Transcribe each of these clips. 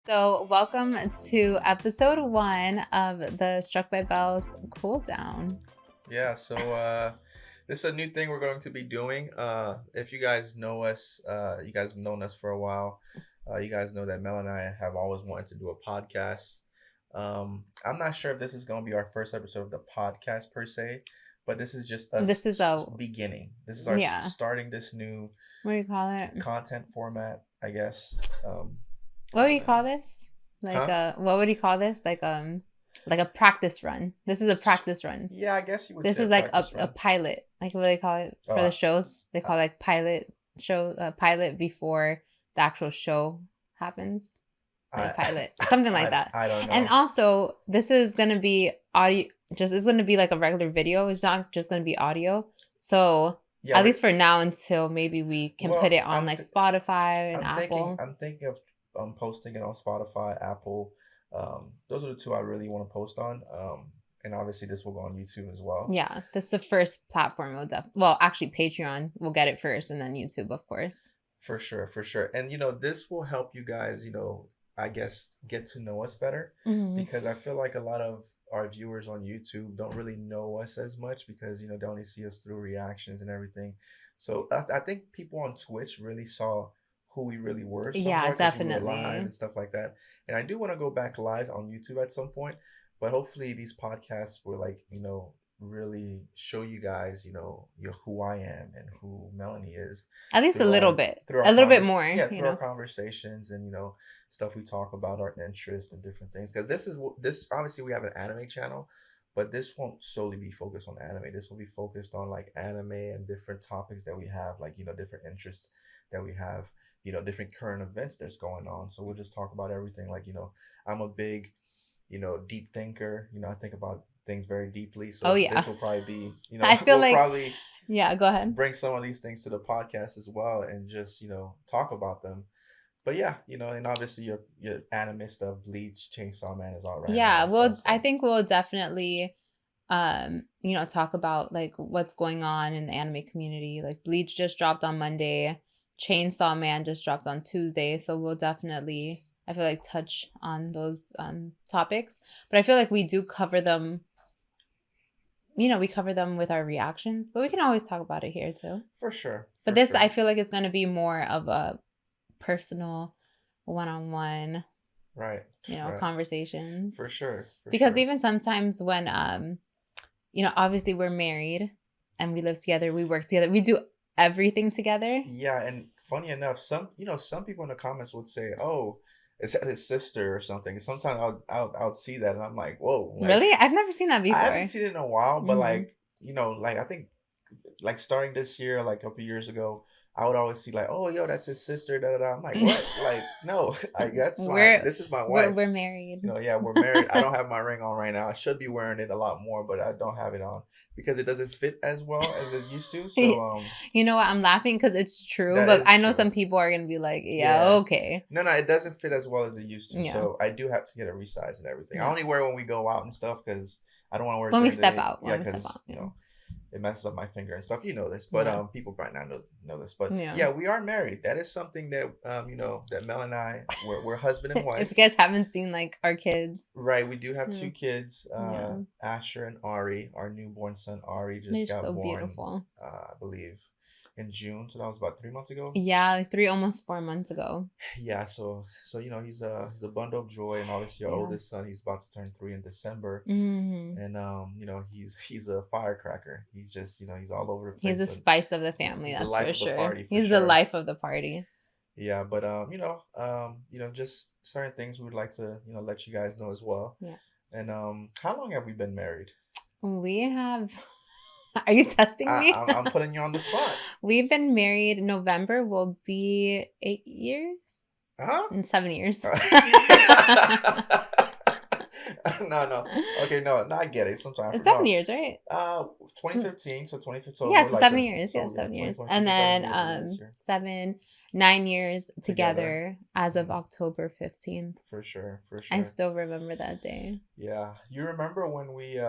So, welcome to episode 1 of the StruckByBelz Cooldown. Yeah, so this is a new thing we're going to be doing. If you guys know us, you guys have known us for a while. You guys know that Mel and I have always wanted to do a podcast. I'm not sure if this is going to be our first episode of the podcast per se, but this is just us This is a, beginning. This is our yeah, starting this new what do you call it? content format, I guess. What do you call this? Huh? What would you call this? Like a practice run. This is a practice run. Yeah, I guess you would This say a is like practice a run. pilot. Like what do they call it Oh, for the shows? They call it like pilot before the actual show happens. It's like pilot, something like that. I don't know. And also, this is gonna be audio. It's gonna be like a regular video. It's not just gonna be audio. So Yeah, at least for now, until maybe we can put it on like Spotify and Apple. I'm thinking of posting it on Spotify, Apple. Those are the two I really want to post on. And obviously this will go on YouTube as well. Yeah, this is the first platform well, actually Patreon will get it first, and then YouTube, of course. For sure, for sure. And this will help you guys, I guess get to know us better, because I feel like a lot of our viewers on YouTube don't really know us as much because they only see us through reactions and everything. So I think people on Twitch really saw who we really were. Yeah, Somewhat, 'cause we were definitely. live and stuff like that. And I do want to go back live on YouTube at some point, but hopefully these podcasts will really show you guys who I am and who Melanie is. At least a little bit. Through A little bit more. Yeah, through our conversations and stuff we talk about, our interests and different things. Because this obviously we have an anime channel, but this won't solely be focused on anime. This will be focused on like anime and different topics that we have, like different interests that we have, different current events that's going on. So we'll just talk about everything. Like I'm a big deep thinker. I think about things very deeply. So this will probably be I feel we'll like probably yeah, go ahead. bring some of these things to the podcast as well and just talk about them. But yeah, and obviously your anime stuff, Bleach, Chainsaw Man is all right. Yeah, well, stuff, so. I think we'll definitely talk about like what's going on in the anime community. Like Bleach just dropped on Monday, Chainsaw Man just dropped on Tuesday, so we'll definitely, I feel like, touch on those topics. But I feel like we do cover them. We cover them with our reactions, but we can always talk about it here too. For sure. But this, I feel like it's going to be more of a personal, one-on-one, right, conversations. For sure. Because even sometimes when, obviously we're married and we live together, we work together, we do everything together. Yeah, and funny enough, some people in the comments would say, "Oh, is that his sister or something?" Sometimes I'll see that and I'm like, "Whoa!" Like, really, I've never seen that before. I haven't seen it in a while, but like I think like starting this year, like a couple years ago, I would always see like, "Oh, yo, that's his sister." Da da da. I'm like, "What?" Like, no, this is my wife. We're married. Yeah, we're married. I don't have my ring on right now. I should be wearing it a lot more, but I don't have it on because it doesn't fit as well as it used to. So, you know what? I'm laughing because it's true, but I know true. some people are gonna be like, "Yeah, okay." No, it doesn't fit as well as it used to. Yeah. So I do have to get it resized and everything. I only wear it when we go out and stuff because I don't want to wear it when we step out. Yeah, because it messes up my finger and stuff. You know this, but people might not know this. But yeah, we are married. That is something that that Mel and I we're husband and wife. If you guys haven't seen like our kids, right? We do have 2 kids, Asher and Ari. Our newborn son Ari just got born. Beautiful. I believe in June, so that was about 3 months ago. Yeah, like 3, almost 4 months ago. Yeah, so he's a bundle of joy, and obviously our oldest son, he's about to turn 3 in December, and he's a firecracker. He's just he's all over the place. He's the spice of the family, that's for sure. He's the life of the party. Yeah, but just certain things we'd like to let you guys know as well. Yeah. And how long have we been married? We have. Are you testing me? I'm putting you on the spot. We've been married. November will be 8 years. And 7 years. No. Okay, no, I get it. Sometimes it's 7 years, right? 2015. So 2015. Yeah, so 7 years. Yeah, 7 years. And then 9 years together as of October 15th. For sure. I still remember that day. Yeah, you remember when we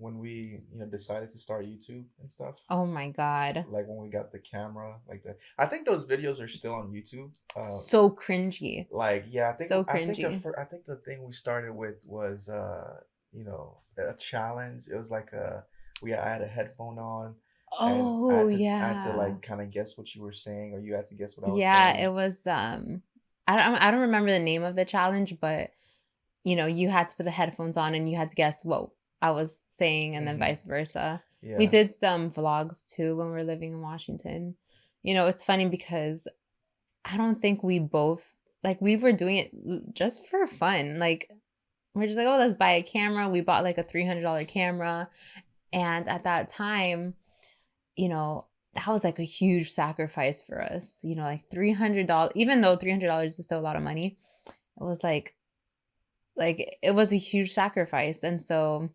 when we, decided to start YouTube and stuff. Oh my God. Like when we got the camera, like that. I think those videos are still on YouTube. So cringy. Like yeah, So I think cringy. I think the thing we started with was a challenge. It was like I had a headphone on, and Oh I had to yeah. like kind of guess what you were saying, or you had to guess what I was Yeah, saying. it was I don't remember the name of the challenge, but you had to put the headphones on and you had to guess what I was saying and then Hmm. vice versa. We Yeah. did some vlogs too when we were living in Washington. It's funny because I don't think we both like we were doing it just for fun. Like we're just like, "Oh, let's buy a camera." We bought like a $300 camera, and at that time, you know, that was like a huge sacrifice for us. Like $300, even though $300 is still a lot of money, it was like it was a huge sacrifice. And so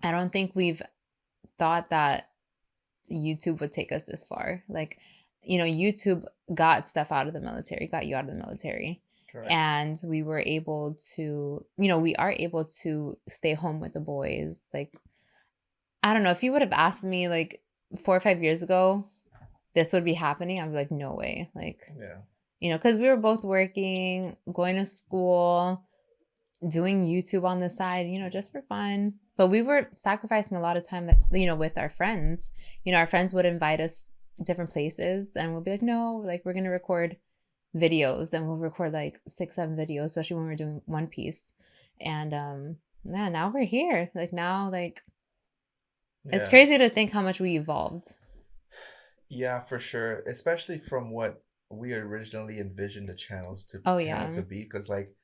I don't think we've thought that YouTube would take us this far. Like, YouTube got stuff out of the military, got you out of the military. Correct. And we were able to, we are able to stay home with the boys. Like, I don't know, if you would have asked me like 4 or 5 years ago, this would be happening, I'd be like, no way. Like, Yeah. because we were both working, going to school, doing YouTube on the side, just for fun. But we were sacrificing a lot of time that, with our friends. Our friends would invite us different places and we'll be like, no, like we're going to record videos, and we'll record like 6, 7 videos, especially when we're doing One Piece. And yeah, now we're here. Like now, like it's Yeah. crazy to think how much we evolved. Yeah, for sure. Especially from what we originally envisioned the Oh channel to yeah. be. Because like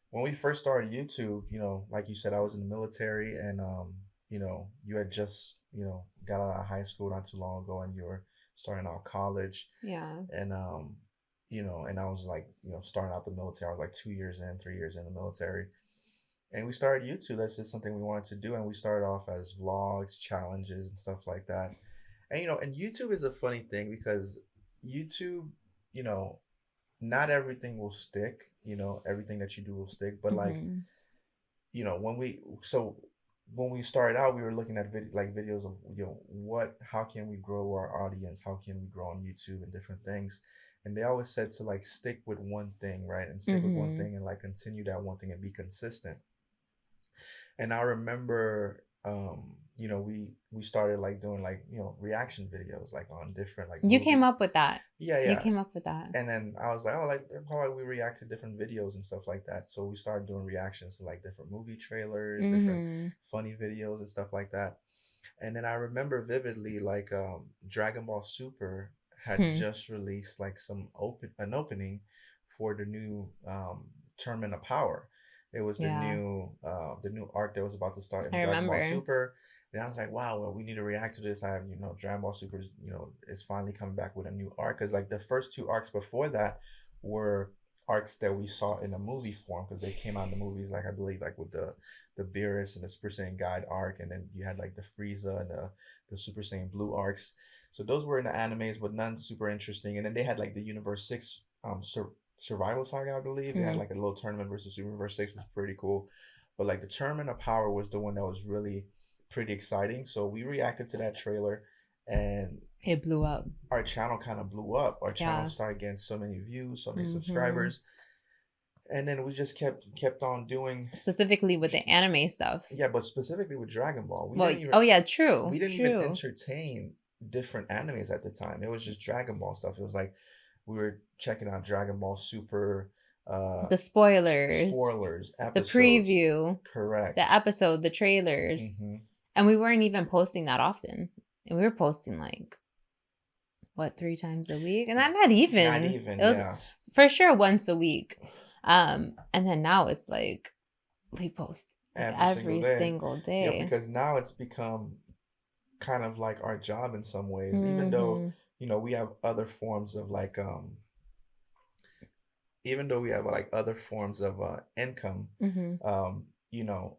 when we first started YouTube, like you said, I was in the military, and you had just, got out of high school not too long ago, and you were starting out college, Yeah. and and I was like, starting out the military. I was like 2 years in, 3 years in the military, and we started YouTube. That's just something we wanted to do, and we started off as vlogs, challenges, and stuff like that. And and YouTube is a funny thing because YouTube, you know, not everything will stick. Everything that you do will stick, but like, Hmm. when we started out, we were looking at videos of, how can we grow our audience, how can we grow on YouTube and different things. And they always said to like stick with one thing, right? And stick with one Hmm. thing and like continue that one thing and be consistent. And I remember, we started like doing like, reaction videos like on different like You came movie. up with that. Yeah, You yeah. came up with that. And then I was like, oh, like how about we react to different videos and stuff like that. So we started doing reactions to like different movie trailers, different Hmm. funny videos and stuff like that. And then I remember vividly like Dragon Ball Super had Hmm. just released like an opening for the new Tournament of Power. It was Yeah, the new arc that was about to start in I Dragon Ball remember. Super. And I was like, wow, well, we need to react to this. I have, Dragon Ball Super is finally coming back with a new arc, because like the first two arcs before that were arcs that we saw in a movie form, because they came out in the movies, like I believe like with the Beerus and the Super Saiyan Guide arc, and then you had like the Frieza and the Super Saiyan Blue arcs. So those were in the animes, but none super interesting. And then they had like the Universe Six Survival Saga, I believe. They had Hmm. like a little tournament versus Universe Six, was pretty cool. But like the Tournament of Power was the one that was really pretty exciting. So we reacted to that trailer, and It blew up. our channel kind of blew up. Our channel Yeah. started getting so many views, so many Hmm. subscribers, and then we just kept on doing. Specifically with the anime stuff. Yeah, but specifically with Dragon Ball, Well, oh yeah, true, we didn't even true. entertain different animes at the time. It was just Dragon Ball stuff. It was like we were checking out Dragon Ball Super, uh The spoilers, spoilers, the episodes. preview, Correct. the episode, the trailers. Mm-hmm. And we weren't even posting that often. And we were posting like what, 3 times a week? And not Not even. even, It was yeah. for sure once a week. And then now it's like we post like Every single every day. single Yeah, day. because now it's become kind of like our job in some ways, even though, Mhm. we have other forms of like even though we have like other forms of income, Mhm. um, you know,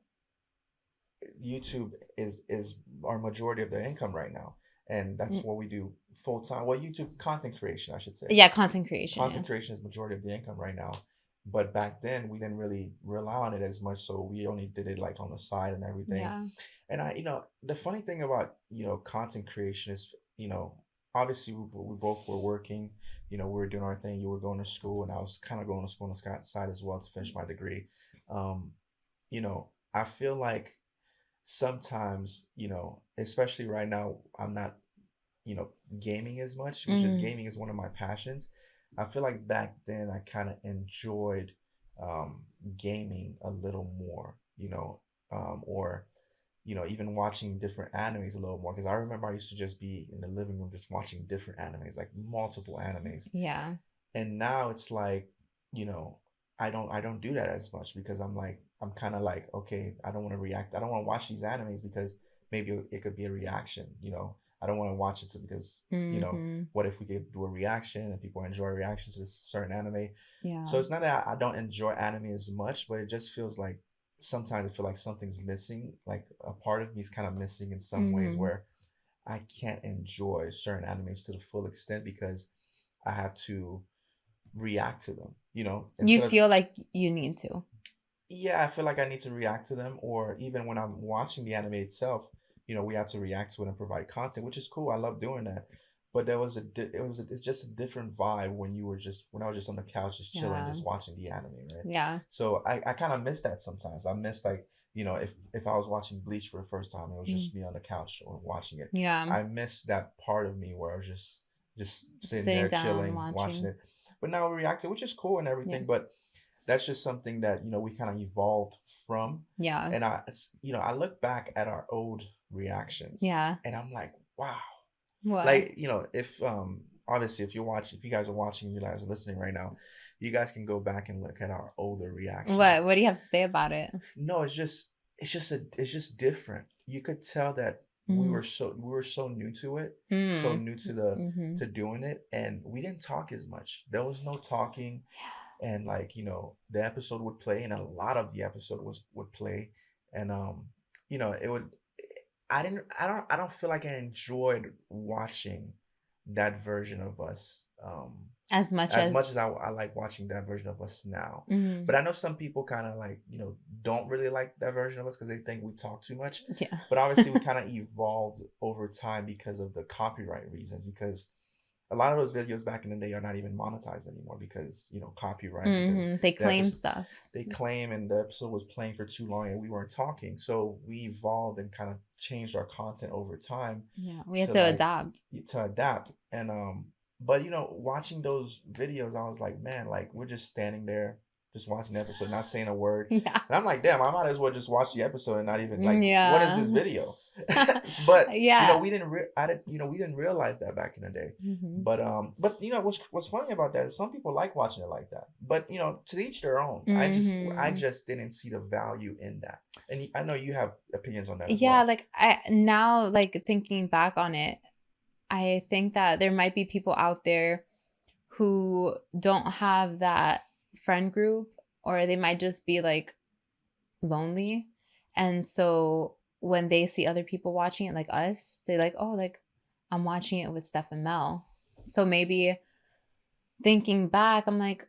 YouTube is our majority of their income right now, and that's Mm. what we do full time. Well, YouTube content creation, I should say. Yeah, content creation, yeah. Content creation is majority of the income right now, But back then we didn't really rely on it as much, so we only did it like on the side and everything. Yeah. And the funny thing about, content creation is, obviously we both were working, we were doing our thing. You were going to school, and I was kind of going to school on the side as well to finish my degree. Um, I feel like sometimes, especially right now, I'm not, you know, gaming as much, which is Mm. gaming is one of my passions. I feel like back then I kind of enjoyed um, gaming a little more, or even watching different animes a little more. Because I remember I used to just be in the living room just watching different animes, like multiple animes. Yeah. And now it's like, you know, I don't do that as much because I'm kind of like, okay, I don't want to react. I don't want to watch these animes because maybe it could be a reaction. I don't want to watch it because, Mm-hmm. what if we could do a reaction and people enjoy reactions to this certain anime? So Yeah. it's not that I don't enjoy anime as much, but it just feels like sometimes I feel like something's missing. Like a part of me is kind of missing in some ways Mm-hmm. where I can't enjoy certain animes to the full extent because I have to react to them, You instead of, feel like you need to. yeah, I feel like I need to react to them, or even when I'm watching the anime itself, we have to react to it and provide content, which is cool. I love doing that. But there was it's just a different vibe when I was just on the couch, just chilling, Yeah. just watching the anime, right? Yeah. So I kind of miss that sometimes. I miss like, if I was watching Bleach for the first time, it was Mm. just me on the couch or watching it. Yeah. I miss that part of me where I was just sitting Sitting there down chilling, watching watching. it. But now we react to it, which is cool and Yeah. everything. But that's just something that we kind of evolved from. Yeah. And I look back at our old reactions Yeah. and I'm like, wow. What? Like, if obviously if you guys are watching, you guys are listening right now, you guys can go back and look at our older What? reactions. What do you have to say about it? No, it's just different. You could tell that Mm. we were so new to it, so Mm. new to the Mm-hmm. to doing it, and we didn't talk as much. There was no talking, and like, the episode would play, and a lot of the episode would play, and it would. I don't feel like I enjoyed watching that version of us, As much as much as. as I like watching that version of us now. Mm. But I know some people kind of like, don't really like that version of us because they think we talk too much. Yeah. But obviously we kind of evolved over time because of the copyright reasons, because a lot of those videos back in the day are not even monetized anymore because, copyright, because Mm-hmm. They the claim episode stuff. they claim and the episode was playing for too long and we weren't talking. So we evolved and kind of changed our content over time Yeah. We had to to like adapt. to adapt. And but watching those videos, I was like, man, like we're just standing there just watching the episode, not saying a word. Yeah. And I'm like, damn, I might as well just watch the episode and not even like, what is Yeah. this video? But Yeah. we didn't realize that back in the day. Mm-hmm. But what's funny about that is some people like watching it like that. But to each their own. I Mm-hmm. just didn't see the value in that. And I know you have opinions on that as Yeah, well. like I now like thinking back on it, I think that there might be people out there who don't have that friend group, or they might just be like lonely. And so when they see other people watching it like us, they like, oh, like I'm watching it with Steph and Mel. So maybe thinking back, I'm like,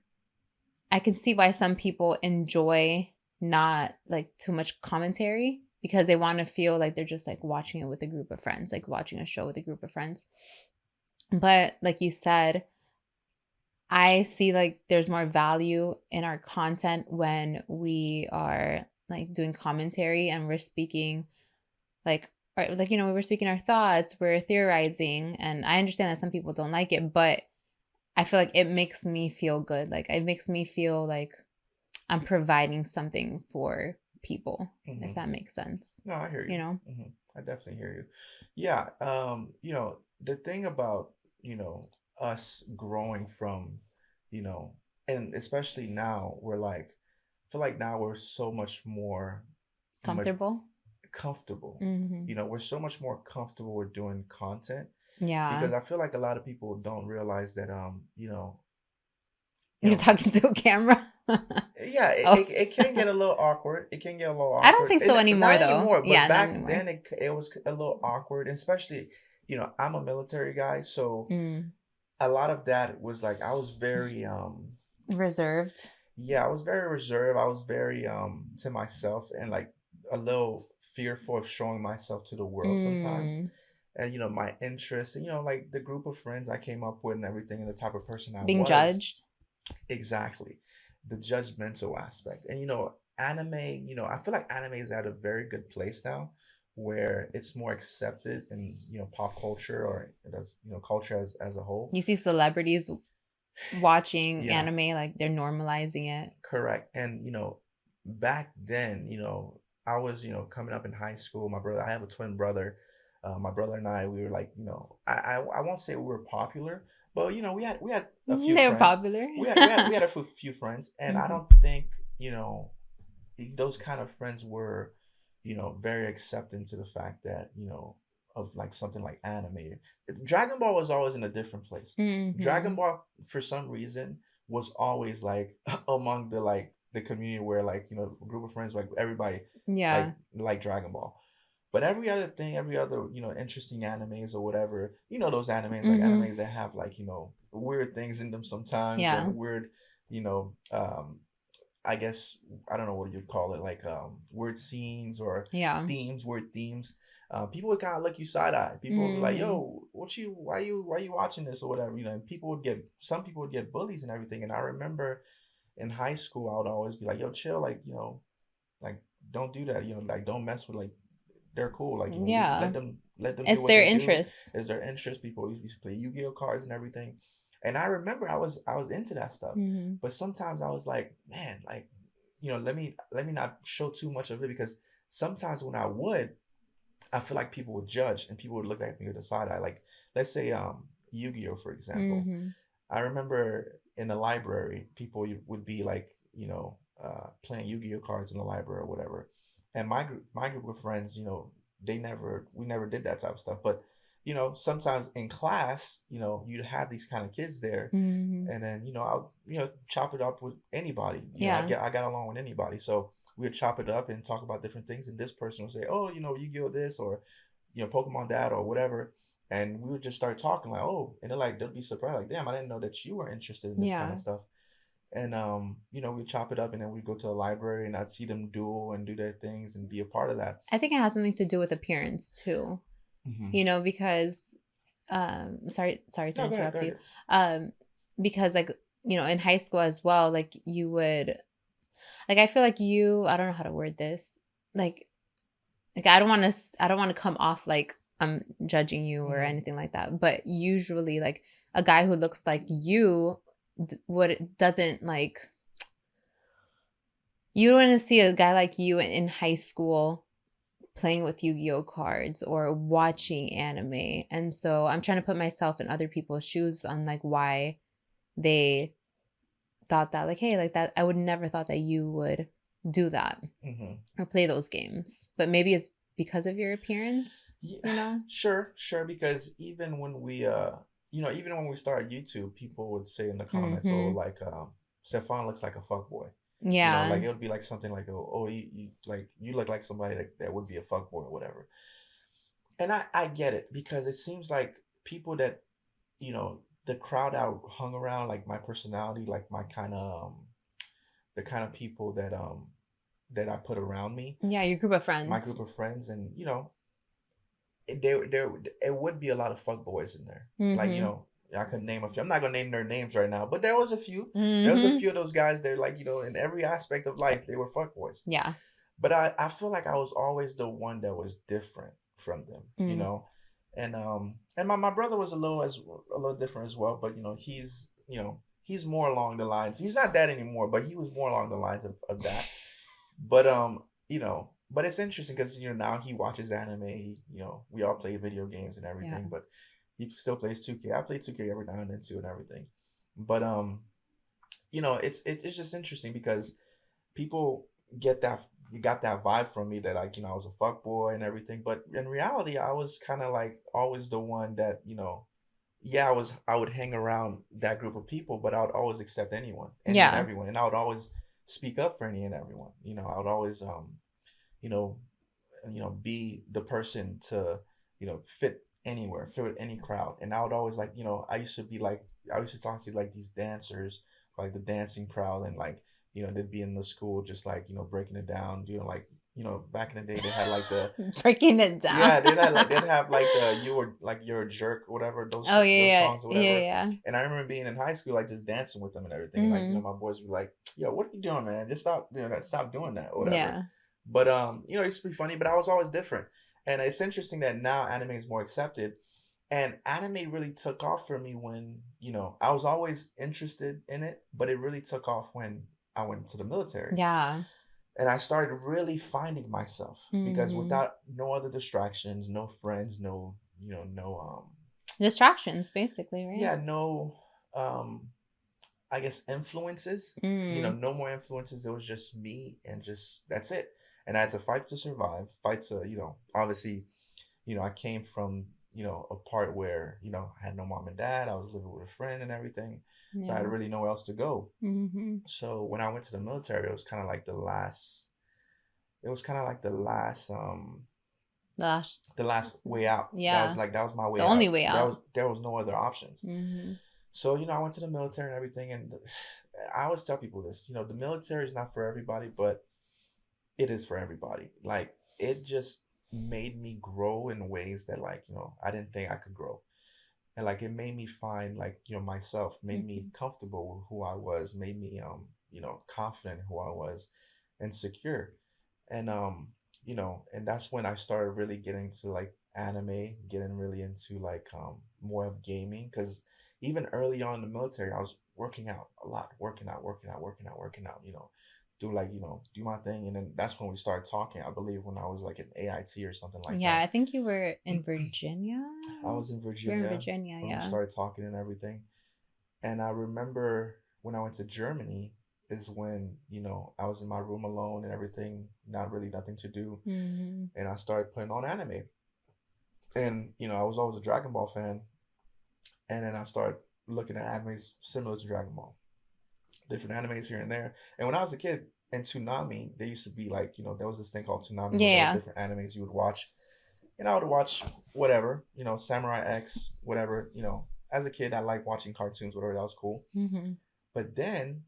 I can see why some people enjoy not like too much commentary because they want to feel like they're just like watching it with a group of friends, like watching a show with a group of friends. But like you said, I see like there's more value in our content when we are like doing commentary and we're speaking like, or like, we're speaking our thoughts, we're theorizing. And I understand that some people don't like it, but I feel like it makes me feel good. Like it makes me feel like I'm providing something for people, if Hmm. that makes sense. No, I hear You you. know? I definitely hear you. Yeah. The thing about, us growing from, you know, and especially now, we're like, I feel like now we're so much more ma- Comfortable. comfortable. Mm-hmm. We're so much more comfortable with doing content Yeah. because I feel like a lot of people don't realize that, you You're know, talking to a camera. yeah, it, Oh, it, it can get a little awkward. It can get a little I don't awkward. think so And anymore not though. anymore, but Yeah, not back anymore. then it was a little awkward, especially, I'm a military guy, so Mm. a lot of that was like I was very Reserved. Yeah, I was very reserved. I was very to myself, and like a little fearful of showing myself to the world sometimes. Mm, And my interests, and like the group of friends I came up with and everything, and the type of person I being was. judged. Exactly. The judgmental aspect. And anime, I feel like anime is at a very good place now where it's more accepted in, pop culture, or as, culture as a whole. You see celebrities watching Yeah, anime, like they're normalizing it. correct. And back then, I was, coming up in high school. My brother, I have a twin brother. My brother and I, we were like, I won't say we were popular, but we had a few They're friends. popular. We had a few friends, and I Hmm. don't think you know those kind of friends were, very accepting to the fact that, of like something like anime. Dragon Ball was always in a different place. Dragon Hmm. Ball, for some reason, was always like among the community where, like, a group of friends, like everybody Yeah. like Dragon Ball. But every other thing, every other, interesting animes or whatever, those animes, like Hmm. animes that have, like, weird things in them sometimes, Yeah. and weird, you know, I guess, I don't know what you'd call it, like, word scenes or Yeah. themes, word themes. People would kind of look you side eye. People would be like, Hmm. "Yo, why you watching this or whatever?" And some people would get bullies and everything. And I remember in high school, I would always be like, "Yo, chill, like, like, don't do that. Like, don't mess with, like, they're cool. Like, Yeah. let them do It's what their they do. interest. Is their interest. People used to play Yu-Gi-Oh cards and everything." And I remember I was into that stuff, Hmm. but sometimes I was like, man, like, let me not show too much of it, because sometimes when I would, I feel like people would judge and people would look at me with a side eye. Like, let's say Yu-Gi-Oh, for example. Hmm. I remember in the library, people would be like, playing Yu-Gi-Oh cards in the library or whatever. And my group of friends, we never did that type of stuff. But sometimes in class, you'd have these kind of kids there, Hmm. and then I'll chop it up with anybody. Yeah. I got along with anybody, so we would chop it up and talk about different things. And this person would say, "Oh, Yu-Gi-Oh this, or Pokemon that, or whatever." And we would just start talking, like, "Oh," and they'll be surprised, like, "Damn, I didn't know that you were interested in this kind of Yeah. stuff." And we chop it up, and then we go to the library, and I'd see them duel and do their things and be a part of that. I think it has something to do with appearance too. Hmm. Because sorry to No, go ahead, go interrupt you. ahead. Um because like, in high school as well, like you would, like, I feel like I don't know how to word this. Like I don't want to come off like I'm judging you or Hmm. anything like that, but usually like a guy who looks like you would doesn't like, you don't want to see a guy like you in high school playing with Yu-Gi-Oh cards or watching anime. And so I'm trying to put myself in other people's shoes on like why they thought that, like, hey, like that I would never thought that you would do that Hmm. or play those games. But maybe it's because of your appearance, Yeah, you know? sure. Because even when we, even when we started YouTube, people would say in the comments, "Oh, Mhm. like, Stefan looks like a fuck boy." Like, Yeah. it would be like something like, "Oh, you look like somebody that would be a fuck boy or whatever." And I get it, because it seems like people that, the crowd I hung around, like my personality, like my kind of, the kind of people that I put around me, Yeah, your group of my group friends. of friends, and there would be a lot of fuck boys in there. Like, Mhm. I could name a few. I'm not gonna name their names right now, but there was a few. There was a Mhm. few of those guys there, like, in every aspect of life, they were fuck boys. Yeah. But I feel like I was always the one that was different from them, Mm. and my brother was a little different as well. But he's more along the lines. He's not that anymore, but he was more along the lines of that. But but it's interesting because now he watches anime. We all play video games and Yeah. everything, but he still plays 2K. I play 2K every now and then too and everything. But it's just interesting because people get that you got that vibe from me that, like, I was a fuck boy and everything. But in reality, I was kind of like always the one that, yeah, I would hang around that group of people, but I would always accept any and Yeah. everyone, and I would always speak up for any and everyone. I would always you know be the person to fit anywhere, fit with any crowd. And I would always, like, I used to talk to, like, these dancers, like the dancing crowd, and like they'd be in the school just like, breaking it down, like, back in the day they had like the Breaking it down. yeah, they'd have like the you're a jerk or whatever, Oh, those yeah, songs or yeah. Yeah, whatever. yeah. And I remember being in high school like just dancing with them and everything. Like, Mhm. my boys would be like, "Yo, what are you doing, man? Just stop doing that. Stop doing that or whatever." Yeah. But it used to be funny, but I was always different. And it's interesting that now anime is more accepted. And anime really took off for me when, I was always interested in it, but it really took off when I went to the military. Yeah. And I started really finding myself because Mhm. without no other distractions, no friends, no, no Distractions, basically, right? yeah, no um I guess influences, Mm. no more influences. It was just me and just that's it. And I had to fight to survive, fight to, obviously, I came from, a part where, I had no mom and dad. I was living with a friend and everything. So I had Yeah. really nowhere else to go. Mhm. So when I went to the military, it was kind of like Gosh. the last way out. Yeah. That was my The way only out. way out. There was no other options. Mhm. So, I went to the military and everything, and I always tell people this, the military is not for everybody, but it is for everybody. Like, it just made me grow in ways that, like, I didn't think I could grow. And like, it made me find, like, myself, made me Mhm. comfortable with who I was, made me confident in who I was and secure. And and that's when I started really getting to like anime, getting really into like more of gaming. Because even early on in the military, I was working out a lot, working out, do like, do my thing. And then that's when we started talking, I believe, when I was like in AIT or something like Yeah, that. I think you were in Virginia. I was in You're in Virginia Virginia, when we yeah. started talking and everything. And I remember when I went to Germany is when, I was in my room alone and everything, not really nothing to do. Mhm. And I started putting on anime. And, I was always a Dragon Ball fan. And then I started looking at animes similar to Dragon Ball, different animes here and there. And when I was a kid in Toonami, there used to be like, there was this thing called Toonami where there was Yeah. different animes you would watch. And I would watch whatever, Samurai X, whatever, as a kid, I liked watching cartoons, whatever, that was cool. Mhm. But then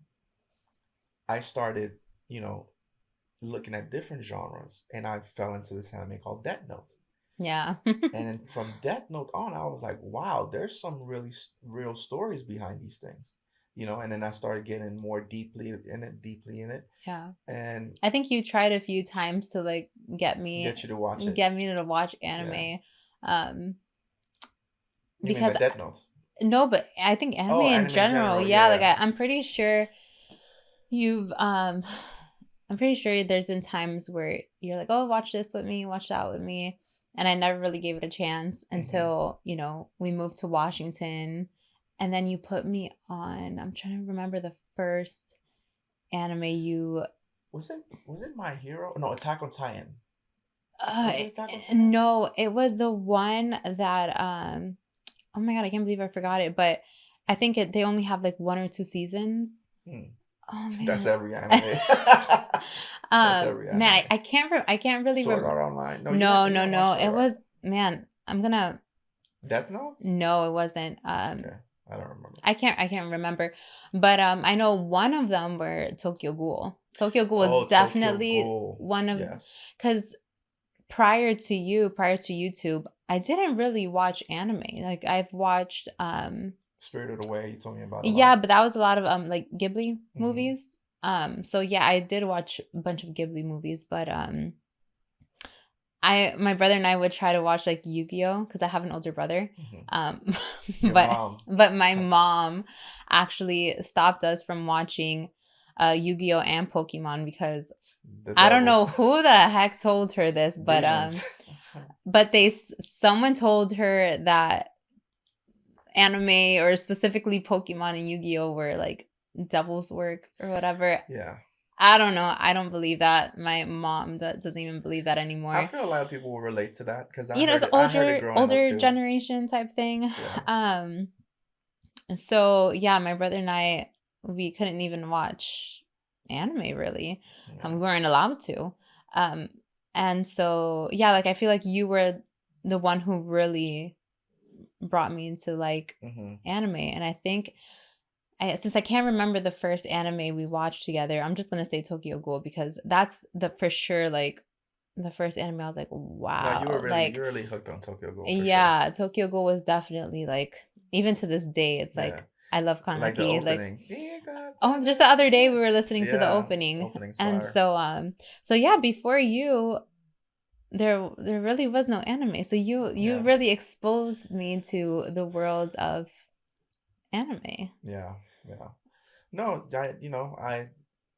I started, you know, looking at different genres and I fell into this anime called Death Note. Yeah. And then from Death Note on, I was like, wow, there's some really real stories behind these things, and then I started getting more deeply in it, Yeah. and I think you tried a few times to like get me get you to watch it. get me to watch Yeah. anime. Um You mean by because Death Note? no, but I think anime Oh, in anime in general, general. yeah, like Yeah. I'm pretty sure you've I'm pretty sure there's been times where you're like, "Oh, watch this with me, watch that with me." And I never really gave it a chance Hmm. until, we moved to Washington and then you put me on. I'm trying to remember the first anime you Was it My Hero? No, Attack on Titan. uh Was it Attack on Titan? no, it was the one that oh my God, I can't believe I forgot it, but I think they only have like one or two seasons. Hmm. Oh That's man. every anime. That's every Man, anime. I can't really Sword remember. Art Online. No, No, you no, didn't watch no. Sword It Art. was, man, I'm gonna, Death Note? no, it wasn't. Okay, I don't remember. I can't remember. But I know one of them were Tokyo Ghoul. Tokyo Ghoul was Oh, Tokyo definitely Ghoul. one of, Yes. because prior to YouTube, I didn't really watch anime. Like I've watched Spirited Away. You told me about a yeah, lot. but that was a lot of like Ghibli Hmm. movies. So yeah, I did watch a bunch of Ghibli movies, but my brother and I would try to watch like Yu-Gi-Oh because I have an older brother. Hmm. Um Your but mom. my mom actually stopped us from watching Yu-Gi-Oh and Pokemon because The I don't devil. know who the heck told her this, Demons. but someone told her that anime or specifically Pokemon and Yu-Gi-Oh were like devil's work or whatever. Yeah. I don't know. I don't believe that. My mom doesn't even believe that I anymore. feel a lot of people will relate to that because It's I heard it growing up older too. generation type thing. Yeah. Um so yeah, my brother and I, we couldn't even watch anime really. We Yeah. weren't allowed to. Um and so yeah, like I feel like you were the one who really brought me into like Hmm. anime, and I think Since I can't remember the first anime we watched together, I'm just gonna say Tokyo Ghoul because that's the for sure, like, the first anime I was like, No, "Wow." you Like, were really hooked on Tokyo Ghoul for sure. yeah, Tokyo Ghoul was definitely, like, even to this day, it's Yeah. like, I love Like the Kaneki, like, opening. oh, just the other day we were listening to the Yeah, opening, opening's and fire. so yeah, before you, there really was no anime, so you Yeah. really exposed me to the world of anime. Yeah. Yeah. No,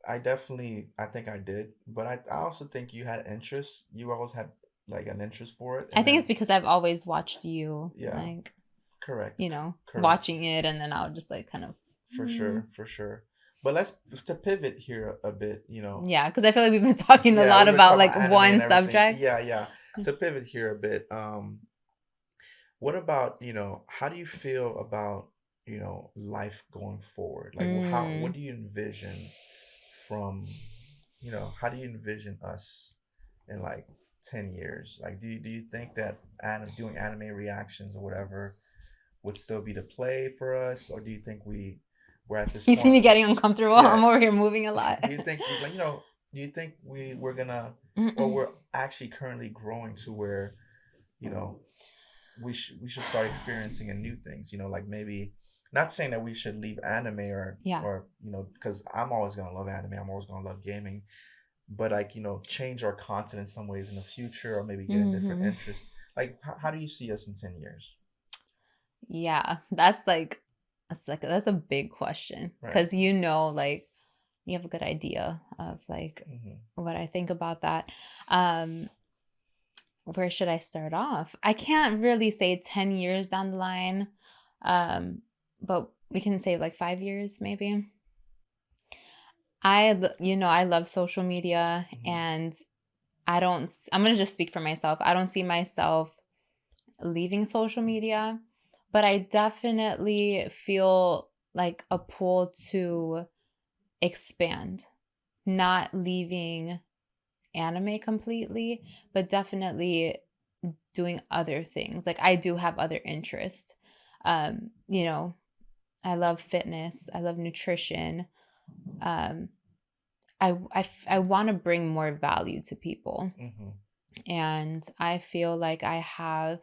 I definitely I think I did, but I also think you had interest. You always had like an interest for it, I and think then it's because I've always watched you, yeah, like, correct, correct, watching it, and then I'll just, like, kind of, for sure, for sure. But let's to pivot here a bit. yeah, because I feel like we've been talking a Yeah, lot we've been about, talking like, about anime one and everything. subject. Yeah, yeah. To pivot here a bit, what about, how do you feel about, life going forward? Like, what Mm. do you envision from, how do you envision us in like 10 years? Like, do you think that doing anime reactions or whatever would still be the play for us? Or do you think we're at this You see point? me getting uncomfortable. Yeah. I'm over here moving a lot. Do you think, like, do you think we're gonna, or Mm-mm. we're actually currently growing to where, you know, we should start experiencing new things, like maybe not saying that we should leave anime Yeah. or because I'm always going to love anime, I'm always going to love gaming, but like change our content in some ways in the future, or maybe get in different Hmm. interests. Like how do you see us in 10 years? Yeah, that's a big question Right. because like, you have a good idea of, like, Hmm. what I think about that. Um, where should I start off? I can't really say 10 years down the line, um, but we can say like 5 years maybe. I love social media, Hmm. and I'm going to just speak for myself. I don't see myself leaving social media, but I definitely feel like a pull to expand, not leaving anime completely, but definitely doing other things. Like, I do have other interests. Um, you know, I love fitness, I love nutrition. Um, I want to bring more value to people. Hmm. And I feel like I have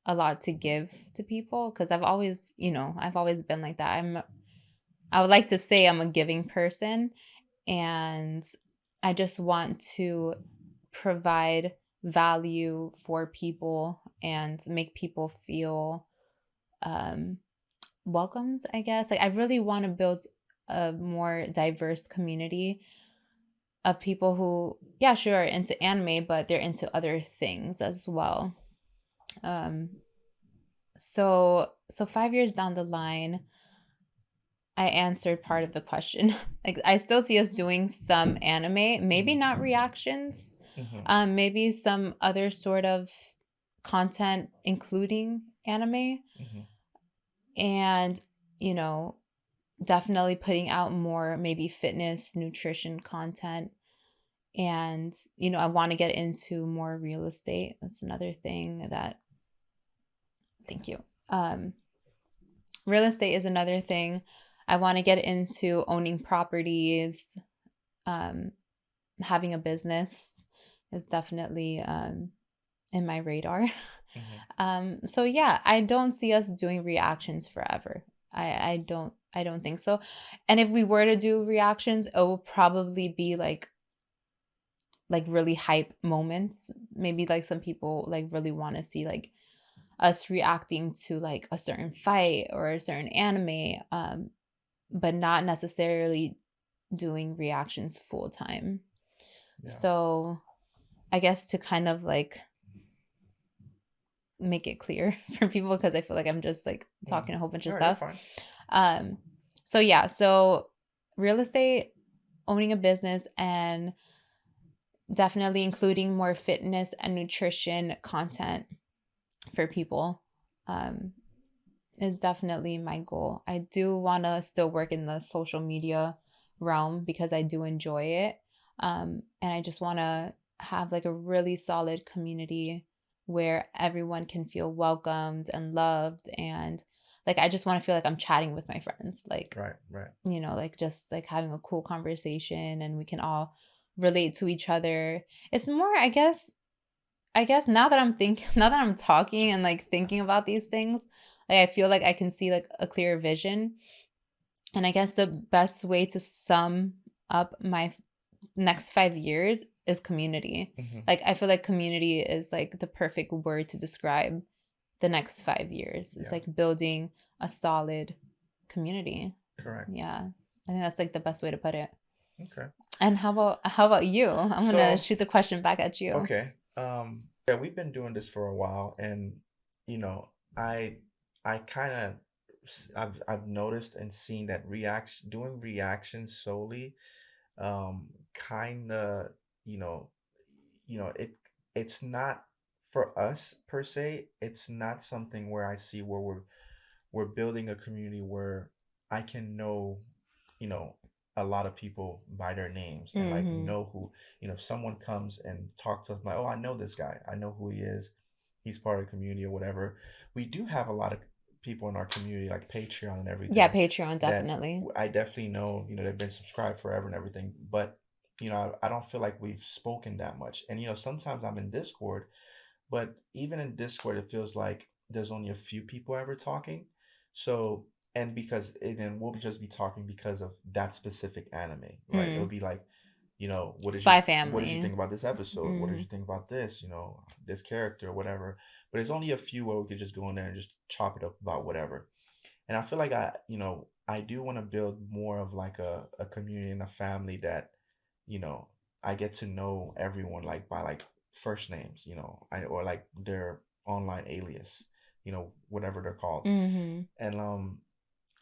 a lot to give to people because I've always been like that. I would like to say I'm a giving person, and I just want to provide value for people and make people feel um welcomed, I guess. Like, I really want to build a more diverse community of people who, yeah, sure, are into anime, but they're into other things as well. Um, so 5 years down the line, I answered part of the question. Like, I still see us doing some anime, maybe Hmm. not reactions, Hmm. maybe some other sort of content, including anime, Hmm. and you know, definitely putting out more maybe fitness, nutrition content. And I want to get into more real estate. That's another thing that, thank you. Real estate is another thing. I want to get into owning properties. Um, Having a business is definitely in my radar. Hmm. So yeah, I don't see us doing reactions forever. I don't think so. And if we were to do reactions, it will probably be like really hype moments. Maybe like some people like really want to see like us reacting to like a certain fight or a certain anime, but not necessarily doing reactions full time. Yeah. So I guess to kind of like make it clear for people, because I feel like I'm just like Mm. talking a whole bunch of No, you're stuff. fine. Um, so yeah, so real estate, owning a business, and definitely including more fitness and nutrition content for people um, is definitely my goal. I do want to still work in the social media realm because I do enjoy it. And I just want to have like a really solid community where everyone can feel welcomed and loved. And like I just want to feel like I'm chatting with my friends, like, Right, right. like just like having a cool conversation and we can all relate to each other. It's more, I guess now that I'm thinking, now that I'm talking and like thinking about these things, like I feel like I can see like a clear vision. And I guess the best way to sum up my next 5 years is community. Hmm. Like I feel like community is like the perfect word to describe the next 5 years. It's Yeah, like building a solid community. correct. Yeah. I think that's like the best way to put it. Okay. And how about you? I'm gonna So, shoot the question back at you. okay. Yeah, we've been doing this for a while, and you know, I I kind of I've noticed and seen that doing reactions solely, kind of, you know, it's not for us per se. It's not something where I see where we're building a community where I can know, you know, a lot of people by their names and like Mhm. know who, if someone comes and talks to us like, oh, I know this guy, I know who he is, he's part of the community or whatever. We do have a lot of people in our community like Patreon and Yeah, everything Patreon that definitely. I definitely know, they've been subscribed forever and everything, but I don't feel like we've spoken that much. And sometimes I'm in Discord, but even in Discord, it feels like there's only a few people ever talking. So, and then we'll just be talking because of that specific anime, right? It'll Mm. be like, Spy what did you Family. think about this episode? What did Mm. you think about this? This character, or whatever. But there's only a few where we could just go in there and just chop it up about whatever. And I feel like I do want to build more of like a community and a family that, you know, I get to know everyone like by like first names, or like their online alias, whatever they're called. Mhm. And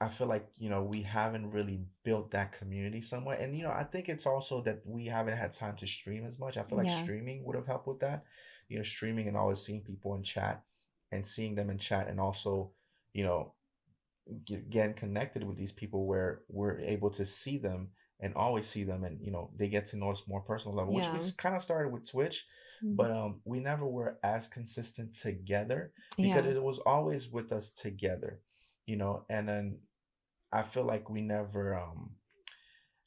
I feel like, we haven't really built that community somewhere. And I think it's also that we haven't had time to stream as much. I feel like Yeah. streaming would have helped with that. Streaming and always seeing people in chat and seeing them in chat, and also, you know, getting connected with these people where we're able to see them and always see them, and they get to know us more personal level, which we Yeah. kind of started with Twitch. Mm. But we never were as consistent together because Yeah. it was always with us together, and then I feel like we never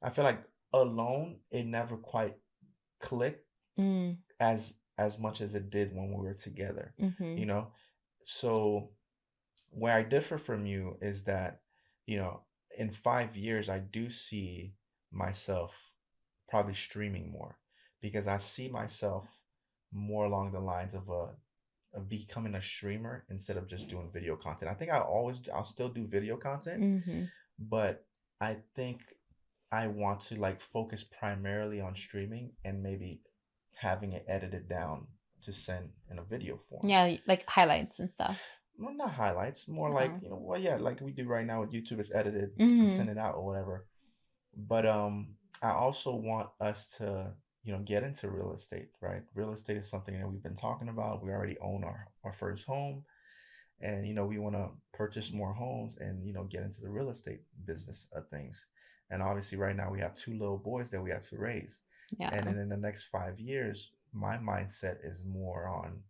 I feel like alone it never quite clicked Mm. as much as it did when we were together, you Mhm. know so where I differ from you is that, you know, in 5 years, I do see myself probably streaming more, because I see myself more along the lines of becoming a streamer instead of just doing video content. I think I'll still do video content, Mhm. but I think I want to like focus primarily on streaming and maybe having it edited down to send in a video form. Yeah, like highlights and stuff. Well, not highlights, more like, Oh. well, yeah, like we do right now with YouTube, it's edited and Mhm. send it out or whatever. But I also want us to, get into real estate, right? Real estate is something that we've been talking about. We already own our first home, and we want to purchase more homes and get into the real estate business of things. And obviously right now we have two little boys that we have to raise. And Yeah. then in the next 5 years, my mindset is more on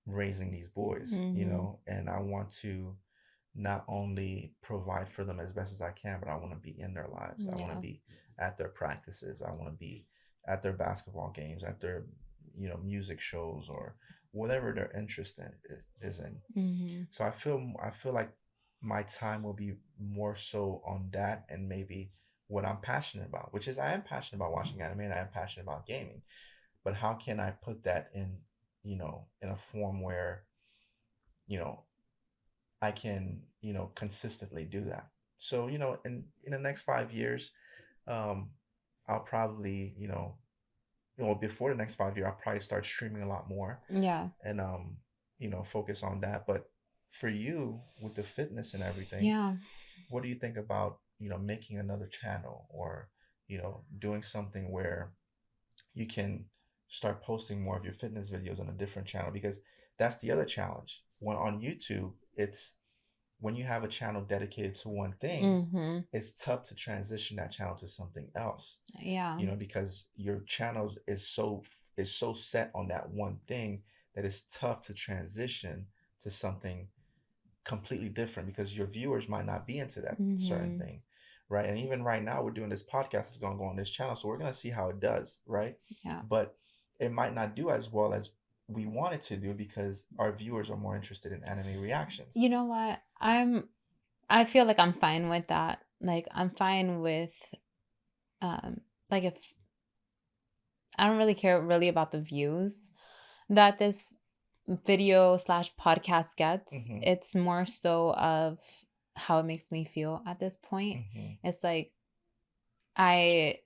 raising these boys, Mhm. and I want to not only provide for them as best as I can, but I want to be in their lives. I want to Yeah. be at their practices. I want to be at their basketball games, at their, music shows, or whatever their interest is in. Mhm. So I feel like my time will be more so on that, and maybe what I'm passionate about, which is I am passionate about watching anime and I am passionate about gaming. But how can I put that in a form where, you know, I can, consistently do that. So, in the next 5 years, um, I'll probably, before the next 5 year, I'll probably start streaming a lot more, Yeah. and focus on that. But for you with the fitness and everything, Yeah. what do you think about, making another channel, or, doing something where you can start posting more of your fitness videos on a different channel? Because that's the other challenge. When on YouTube, it's when you have a channel dedicated to one thing, Mhm. it's tough to transition that channel to something else, Yeah. because your channel is so set on that one thing that it's tough to transition to something completely different because your viewers might not be into that certain Mhm. thing, right? And even right now, we're doing this podcast is going to go on this channel, so we're going to see how it does, right? Yeah. But it might not do as well as we want it to do because our viewers are more interested in anime reactions. You know what? I feel like I'm fine with that. Like I'm fine with um like if I don't really care really about the views that this video slash podcast gets. Mm-hmm. It's more so of how it makes me feel at this point. Mm-hmm. It's like I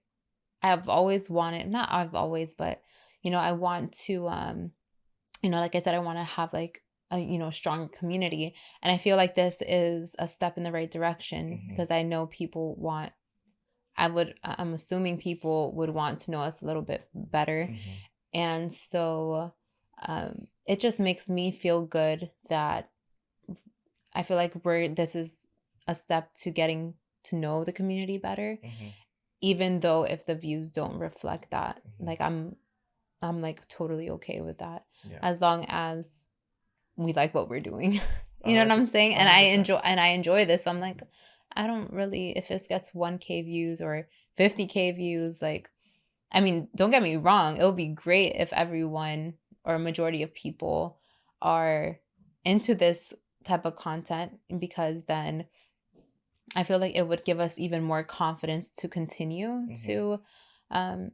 I've always wanted, not I've always, but I want to like I said, I want to have like a strong community. And I feel like this is a step in the right direction Mm-hmm. because I know people want I'm assuming people would want to know us a little bit better. Mm-hmm. And so it just makes me feel good that I feel like this is a step to getting to know the community better, Mm-hmm. even though if the views don't reflect that. Mm-hmm. Like I'm like totally okay with that Yeah. as long as we like what we're doing. A You know what hundred I'm saying? a hundred percent. And I enjoy this. So I'm like, I don't really, if this gets 1K views or 50K views, like, I mean, don't get me wrong, it would be great if everyone or a majority of people are into this type of content, because then I feel like it would give us even more confidence to continue Mm-hmm. um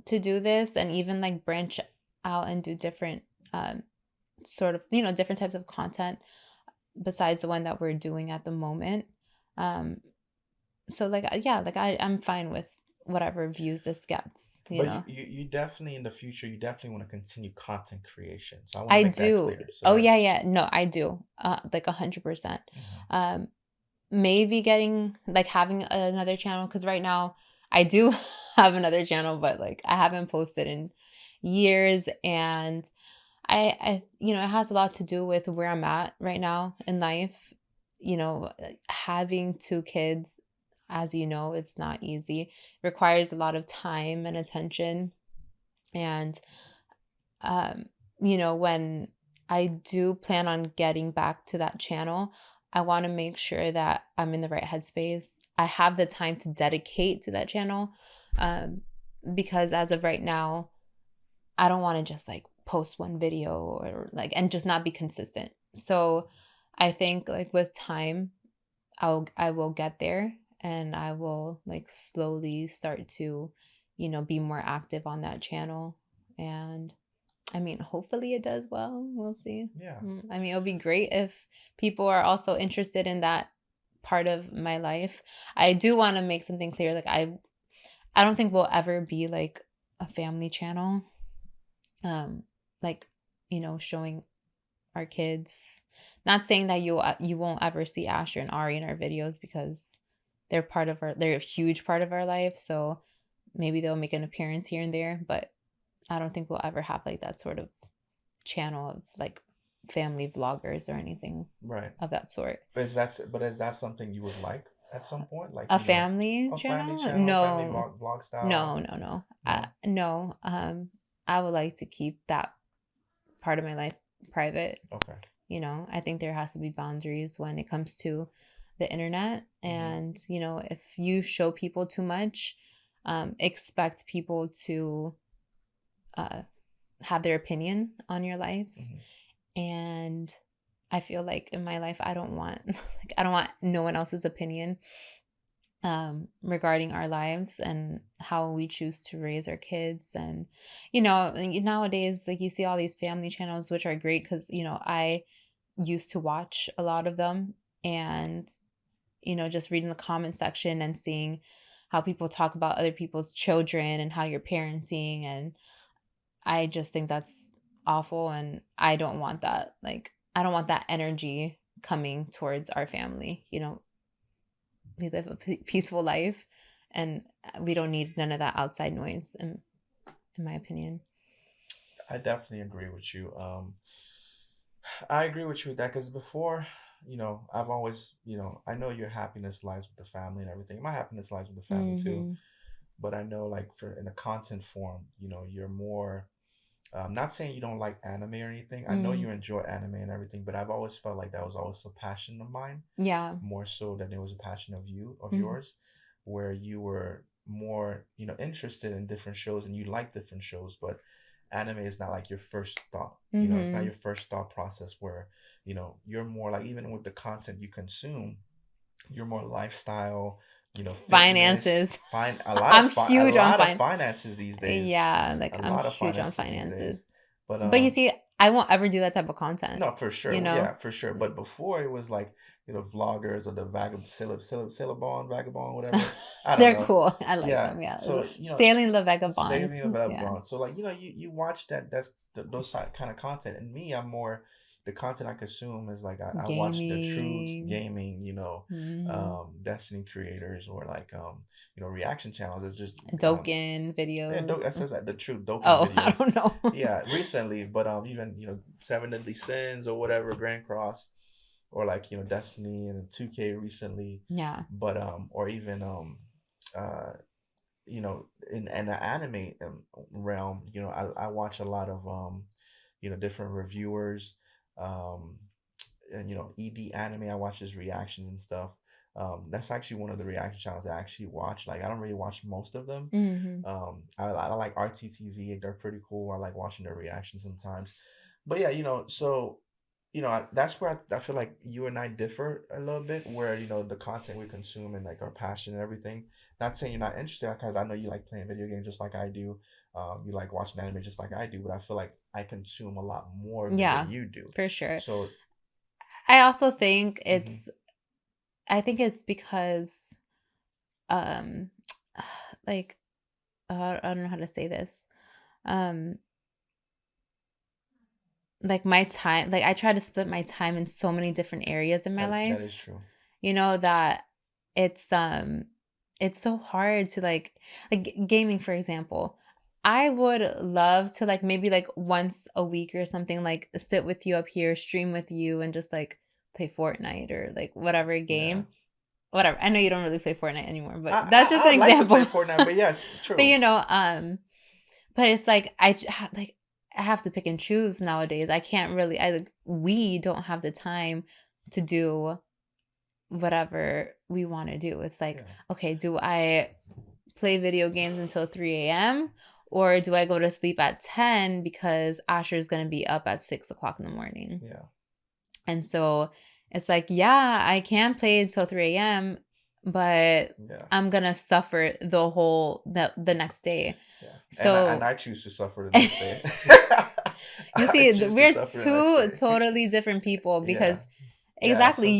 to do this, and even like branch out and do different um sort of, different types of content besides the one that we're doing at the moment. Um, so like, yeah, like I'm fine with whatever views this gets. But you definitely in the future, you definitely want to continue content creation. So I want to I make that do. clear. So Oh that. yeah, yeah. No, I do. Like 100%. Mm-hmm. Um, maybe getting like having another channel, because right now I do have another channel, but like I haven't posted in years, and it has a lot to do with where I'm at right now in life. Having two kids, as you know, it's not easy. It requires a lot of time and attention. And, um, when I do plan on getting back to that channel, I want to make sure that I'm in the right headspace. I have the time to dedicate to that channel. Um, because as of right now, I don't want to just like post one video or like and just not be consistent. So I think like with time, I will get there, and I will like slowly start to, be more active on that channel. And I mean, hopefully it does well. We'll see. Yeah. I mean, it'll be great if people are also interested in that part of my life. I do want to make something clear. Like I don't think we'll ever be like a family channel, um like showing our kids, not saying that you won't ever see Asher and Ari in our videos, because they're a huge part of our life, so maybe they'll make an appearance here and there, but I don't think we'll ever have like that sort of channel of like family vloggers or anything Right. of that sort. But is that something you would like at some point? Like, A family a family channel? channel, family No, vlog style? no, no, no. No? No. I would like to keep that part of my life private. Okay. I think there has to be boundaries when it comes to the internet. Mm-hmm. And, if you show people too much, expect people to uh, have their opinion on your life. Mm-hmm. And I feel like in my life, I don't want, like, I don't want no one else's opinion regarding our lives and how we choose to raise our kids. And nowadays, like, you see all these family channels, which are great because I used to watch a lot of them. And just reading the comment section and seeing how people talk about other people's children and how you're parenting, and I just think that's awful, and I don't want that. Like, I don't want that energy coming towards our family. We live a peaceful life, and we don't need none of that outside noise, in my opinion. I definitely agree with you. I agree with you with that because before, I've always, I know your happiness lies with the family and everything. My happiness lies with the family too. Mm-hmm. But I know, like, for in a content form, you're more Not saying you don't like anime or anything. I know Mm. you enjoy anime and everything, but I've always felt like that was always a passion of mine, Yeah. more so than it was a passion of Mm. yours, where you were more, interested in different shows and you like different shows, but anime is not like your first thought. It's not Mhm. your first thought process where, you're more like, even with the content you consume, you're more lifestyle, fitness, Finances. find I'm huge on finances these days, yeah, like a I'm lot of huge on finances these days. finances. But But you see, I won't ever do that type of content, no, for you sure. know? Yeah, for sure. But before it was like, vloggers or the vagabond, whatever. I don't They're know. cool. I like Yeah. them. Yeah. So, Sailing the vagabonds. saving about Yeah. bond. So like, you watch that, those kind of content. And me, I'm more, the content I consume is like, I watch the true Gaming. gaming, Hmm. Destiny creators, or like, reaction channels. It's just Doken yeah, videos. that says that, the true Doken Oh, I videos. don't know. Yeah, recently, but even, Seven Deadly Sins or whatever, Grand Cross, or like, Destiny and 2K recently, Yeah. but or even uh in the anime realm, I watch a lot of different reviewers, um and ED anime. I watch his reactions and stuff. That's actually one of the reaction channels I actually watch. Like, I don't really watch most of them. Hmm. I like RTTV. They're pretty cool. I like watching their reactions sometimes. But yeah, so that's where I feel like you and I differ a little bit. Where the content we consume and like our passion and everything. Not saying you're not interested, because I know you like playing video games just like I do. You like watching anime just like I do. But I feel like I consume a lot more of it than Yeah, you do. for sure. So. I also think Hmm. it's because um like I don't know how to say this. Um like my time, like I try to split my time in so many different areas in my That life, is true. that it's it's so hard to gaming, for example. I would love to maybe once a week or something, sit with you up here, stream with you, and just play Fortnite or whatever Yeah. game. Whatever. I know you don't really play Fortnite anymore, but that's just I an would like to play example. Fortnite, but yes, But true. but it's I have to pick and choose nowadays. I can't really we don't have the time to do whatever we want to do. It's like, Yeah. okay, do I play video games until 3 a.m. or do I go to sleep at 10 because Asher's gonna be up at 6 o'clock in the morning? Yeah. And so it's like, yeah, I can play until 3 a.m., but Yeah. I'm gonna suffer the next day. Yeah. And So I choose to suffer the next day. you I see, choose to we're suffer the next two day. totally different people Yeah. because Yeah. exactly So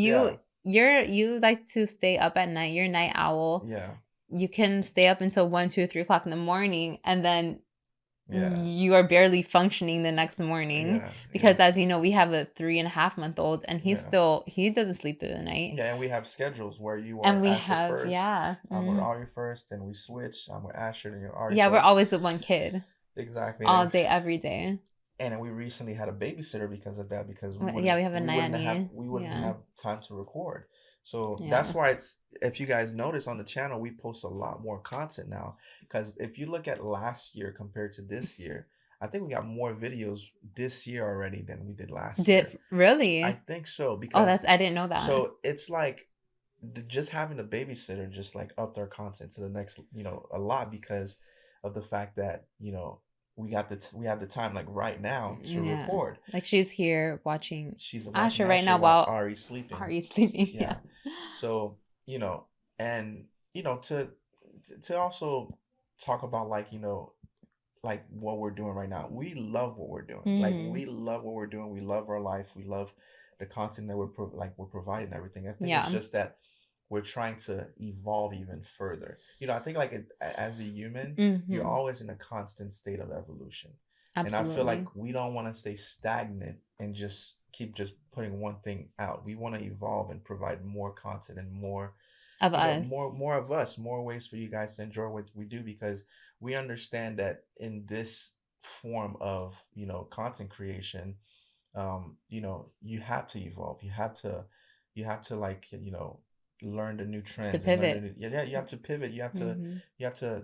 yeah. you like to stay up at night. You're a night owl. Yeah. You can stay up until 1, 2, 3 o'clock in the morning, and then Yeah. you are barely functioning the next morning Yeah. because, Yeah. as you know, we have a 3.5-month-old, and Yeah. he doesn't sleep through the night. Yeah. And we have schedules where you And are we Asher have, first, yeah, I'm with Ari first, and we switch. I'm with Asher, and you're Ari. yeah, we're So always with one kid exactly. all day, every day. And we recently had a babysitter because of that, because Yeah, we have a nanny. we wouldn't Yeah, have time to record. So that's yeah. why it's, if you guys notice on the channel, we post a lot more content now, because if you look at last year compared to this year, I think we got more videos this year already than we did last year. I Really? think so, Oh, because, that's I didn't know that. so it's like, just having a babysitter just like upped our content to the next, a lot, because of the fact that, we have the time, like right now, to Yeah, record. like she's here watching She's watching Asher right Asher now while while Ari's sleeping. Ari's sleeping. Yeah. Yeah. So, and to also talk about, like, like what we're doing right now. We love what we're doing. Like, Hmm. we love what we're doing. We love our life. We love the content that we're providing and everything. I think it's Yeah, just that we're trying to evolve even further. I think like as a human, you're hmm, always in a constant state of evolution. And I feel absolutely. like we don't want to stay stagnant and just keep just putting one thing out. We want to evolve and provide more content and more, Of more us. more of us, more ways for you guys to enjoy what we do, because we understand that in this form of, content creation, you have to evolve. You have to like, learn the new To trends and learn the pivot. new, yeah, yeah, you have to pivot. You have to Hmm. you have to,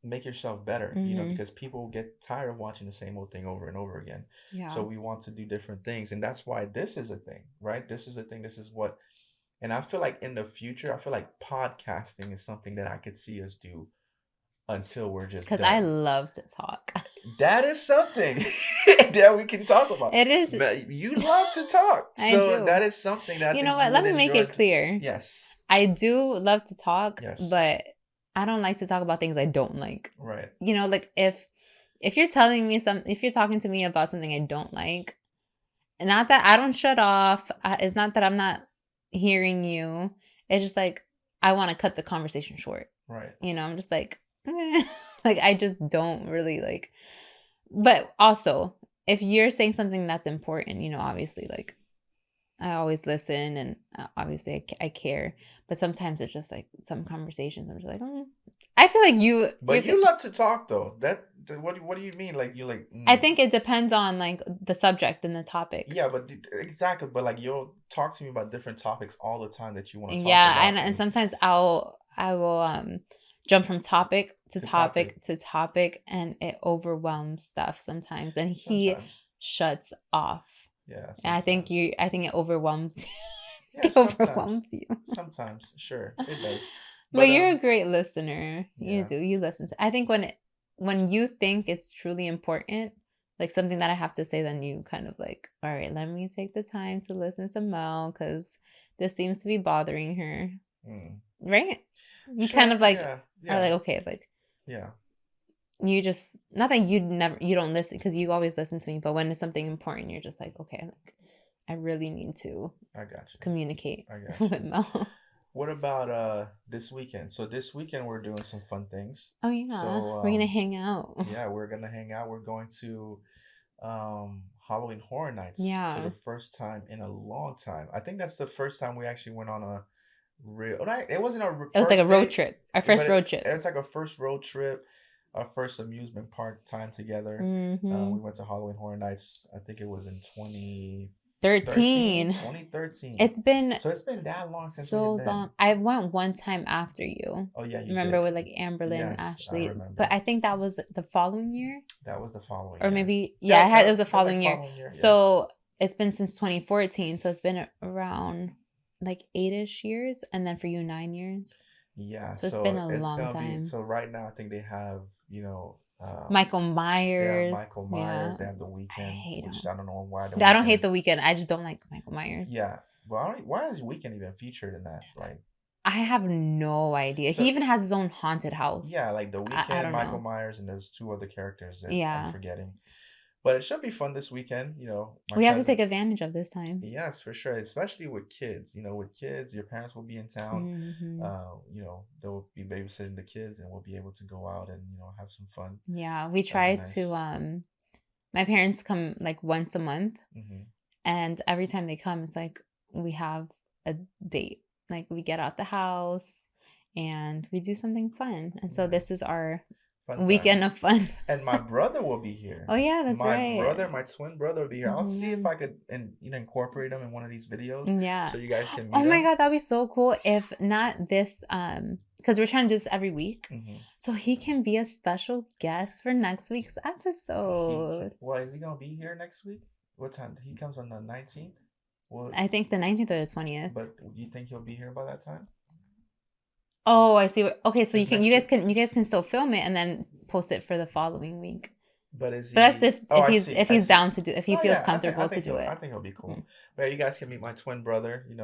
make yourself better, Mhm. because people get tired of watching the same old thing over and over again. So Yeah. we want to do different things. And that's why this is a thing, right? This is a thing. This is what, and I feel like in the future, I feel like podcasting is something that I could see us do until we're just Because I done. love to talk. That is something that we can talk about. It is. But you love to talk. I So do. that is something that I You know think you what? Let would me make enjoy. it clear. Yes. I do love to talk, Yes. but I don't like to talk about things I don't like. Right. Like if you're telling me if you're talking to me about something I don't like, not that I don't shut off. It's not that I'm not hearing you. It's just like I want to cut the conversation short. Right. I'm just like, like I just don't really like. But also, if you're saying something that's important, obviously, like I always listen, and obviously I care. But sometimes it's just like some conversations. I'm just like, I feel like you. But you love to talk though. What do you mean? Like you like? I think it depends on like the subject and the topic. Yeah, but exactly. But like you'll talk to me about different topics all the time that you want to talk Yeah, about. and sometimes I will jump from topic to topic to topic, and it overwhelms stuff sometimes, and he Sometimes. shuts off. Yeah, And I think sometimes. I think it overwhelms Yeah, it sometimes. overwhelms you. Sometimes, sure, it does. But But you're a great listener. You yeah, do. You listen to. I think when you think it's truly important, like something that I have to say, then you kind of like, all right, let me take the time to listen to Mel because this seems to be bothering her, right? You kind sure, of like yeah, are yeah, like, okay, like yeah. you just not that you don't listen because you always listen to me, but when it's something important, you're just like, okay, like I really need to I got you. communicate I got with you. Mel. What about this weekend? So this weekend we're doing some fun things. Oh yeah, So we're gonna hang out. yeah, we're gonna hang out. We're going to Halloween Horror Nights for Yeah. the first time in a long time. I think that's the first time we actually went on a real. It wasn't a It was like a first road date, trip. Our but first road it trip. was like a first road trip, our first amusement park time together. We Mm-hmm. went to Halloween Horror Nights. I think it was in 2013. 13. 2013. It's been So it's been that long since we had so been. long. I went one time after you. Oh yeah, you Remember did. with like Amberlyn, Yes, I Ashley. But remember. I think that was the following year. That was the following Or year. maybe yeah, Yeah, it was the that's like following year. following year. Yeah. So it's been since 2014. So it's been around like 8-ish years. And then for you 9 years. Yeah, So it's been so a it's long gonna be time. so right now I think they have, Michael they have Myers. Michael Yeah. Myers, they have The I Weekend, hate which him. I don't know why The I don't Weekend hate The is. Weeknd. I just don't like Michael Myers. Yeah. Well, why is Weekend even featured in that? Like, I have no idea. He so even has his own haunted house. yeah, like The I Weekend, don't Michael know. Myers, and there's two other characters that I'm Yeah. forgetting. But it should be fun this weekend. My We have to cousin. take advantage of this time. Yes, for sure. Especially with kids. With kids, your parents will be in town. Mm-hmm. They'll be babysitting the kids, and we'll be able to go out and have some fun. Yeah, we That'd be try nice. to my parents come like once a month, and every time they come it's like we have a date. Like we get out the house and we do something fun. And so Yeah. this is our Fun weekend time. of fun. And my brother will be here. Oh yeah, that's right. My twin brother will be here. I'll see if Yeah. I could incorporate him in one of these videos Yeah. so you guys can Oh meet my him. God, that'd be so cool if not this because we're trying to do this every week. So he can be a special guest for next week's episode. Well, is he gonna be here next week? What time? He comes on the 19th? Well, I think the 19th or the 20th. but do you think he'll be here by that time? Oh, I see. Okay, so Is you next guys can still film it and then post it for the following week. But is he? But that's if Oh, I he's see. if I he's see. down to do if he Oh feels yeah, comfortable to do I it. think he'll be cool. But you guys can meet my twin brother. You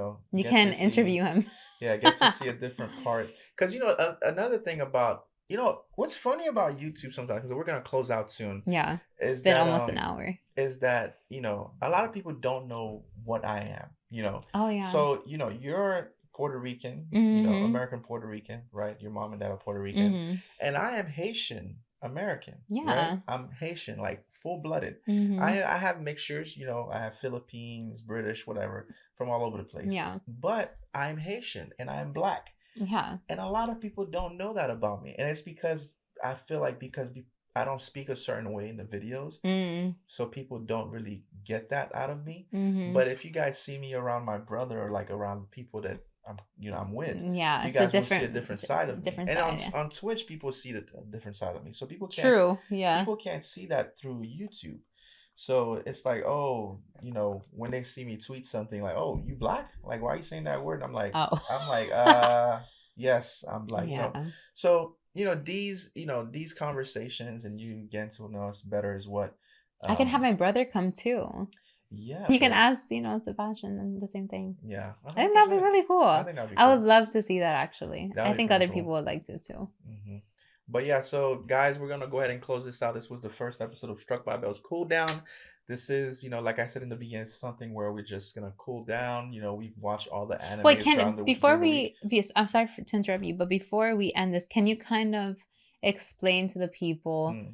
get can to see- interview him. Yeah, get to see a different part. Because another thing about what's funny about YouTube sometimes, because we're gonna close out soon. Yeah, it's Is been that almost an hour. is that a lot of people don't know what I am. Oh yeah. So you're Puerto Rican, American Puerto Rican, right? Your mom and dad are Puerto Rican, and I am Haitian American. Yeah. Right? I'm Haitian, like full blooded. I have mixtures. I have Philippines, British, whatever, from all over the place. Yeah. But I'm Haitian and I'm Black. Yeah. And a lot of people don't know that about me, and it's because I feel like because I don't speak a certain way in the videos, so people don't really get that out of me. But if you guys see me around my brother or like around people that I'm with. Yeah, You it's a guys will see a different different side of me. different And side, yeah. on Twitch, people see the a different side of me. So True, yeah. people can't see that through YouTube. So it's like, oh, when they see me tweet something like, "Oh, you black? Like, why are you saying that word?" And Oh, I'm like, yes, I'm black. yeah. So these conversations and you getting to know us better is what, I can have um, my brother come too. yeah, He can bro, ask, Sebastian and the same thing. yeah, I think that'd be 100%. really I cool. think that'd be I would cool. love to see that actually. I That'd be think pretty other cool. people would like to too. But yeah, so guys, we're gonna go ahead and close this out. This was the first episode of Struck by Bell's Cooldown. This is, like I said in the beginning, something where we're just gonna cool down. We've watched all the Wait, animes can during the before during the week. we be I'm sorry to interrupt you, but before we end this, can you kind of explain to the people Mm.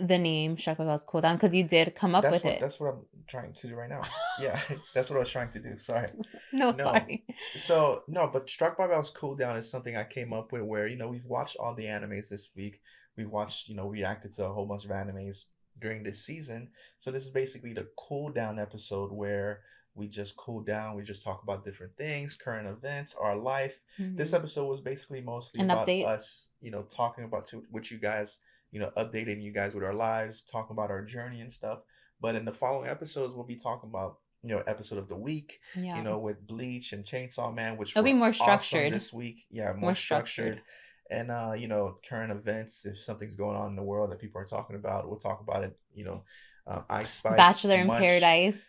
the name StruckByBelz Cooldown? Because you did come up with it. That's what I'm trying to do right now. Yeah, that's what I was trying to do. Sorry. No, No. sorry. So no, but Struck by Bell's Cooldown is something I came up with where, we've watched all the animes this week. We've watched, reacted to a whole bunch of animes during this season. So this is basically the cool down episode where we just cool down, we just talk about different things, current events, our life. This Mhm. episode was basically mostly An about update. us, talking about with you guys, updating you guys with our lives, talking about our journey and stuff. But in the following episodes, we'll be talking about, episode of the week, Yeah. with Bleach and Chainsaw Man, which It'll be were more awesome structured. this week. Yeah, more More structured. structured. And current events, if something's going on in the world that people are talking about, we'll talk about it. Ice Spice, Bachelor in Munch. Paradise.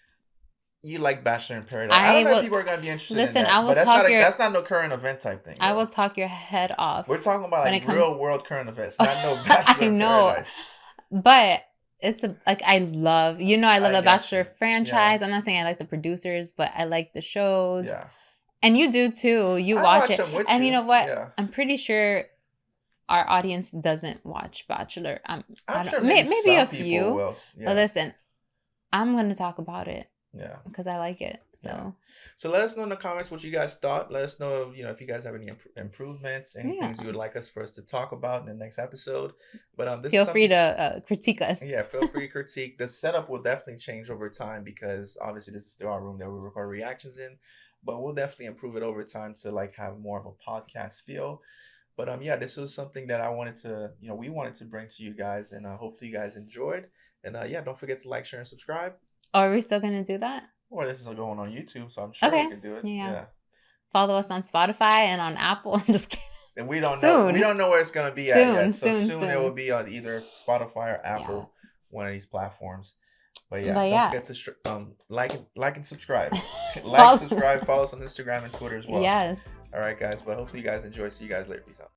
You like Bachelor in Paradise. I I don't know if will people are gonna be interested in listen, I that, will but talk your that's not no current event type thing I will though. talk your head off We're talking about when like it comes. real world current events, not no I Bachelor in know, Paradise. but it's like I love I the got Bachelor you. Yeah, franchise. I'm not saying I like the producers, but I like the shows, yeah. and you do too. You I watch watch it, them with and you you. know what? Yeah, I'm pretty sure our audience doesn't watch Bachelor. I I'm don't sure maybe maybe a some people few, will. but Yeah, listen, I'm gonna talk about it yeah. because I like it. Yeah. So So let us know in the comments what you guys thought. Let us know, if you guys have any improvements, any yeah, things you would like us for us to talk about in the next episode. But this is feel free something. to critique us. Yeah, feel free to critique. The setup will definitely change over time because obviously this is still our room that we record reactions in, but we'll definitely improve it over time to like have more of a podcast feel. But yeah, this was something that I wanted to, we wanted to bring to you guys, and hopefully you guys enjoyed. And yeah, don't forget to like, share, and subscribe. Are we still gonna do that? Well, this is going on YouTube, so I'm sure we Okay. can do it. Yeah. Yeah. Follow us on Spotify and on Apple. I'm just kidding. And we don't know. We Soon. don't know where it's gonna be at yet. So Soon, soon it will soon. be on either Spotify or Yeah. Apple, one of these platforms. But yeah, But don't yeah. forget to like and subscribe. Follow- Subscribe, follow us on Instagram and Twitter as well. Yes. All right, guys. But hopefully you guys enjoy. See you guys later. Peace out.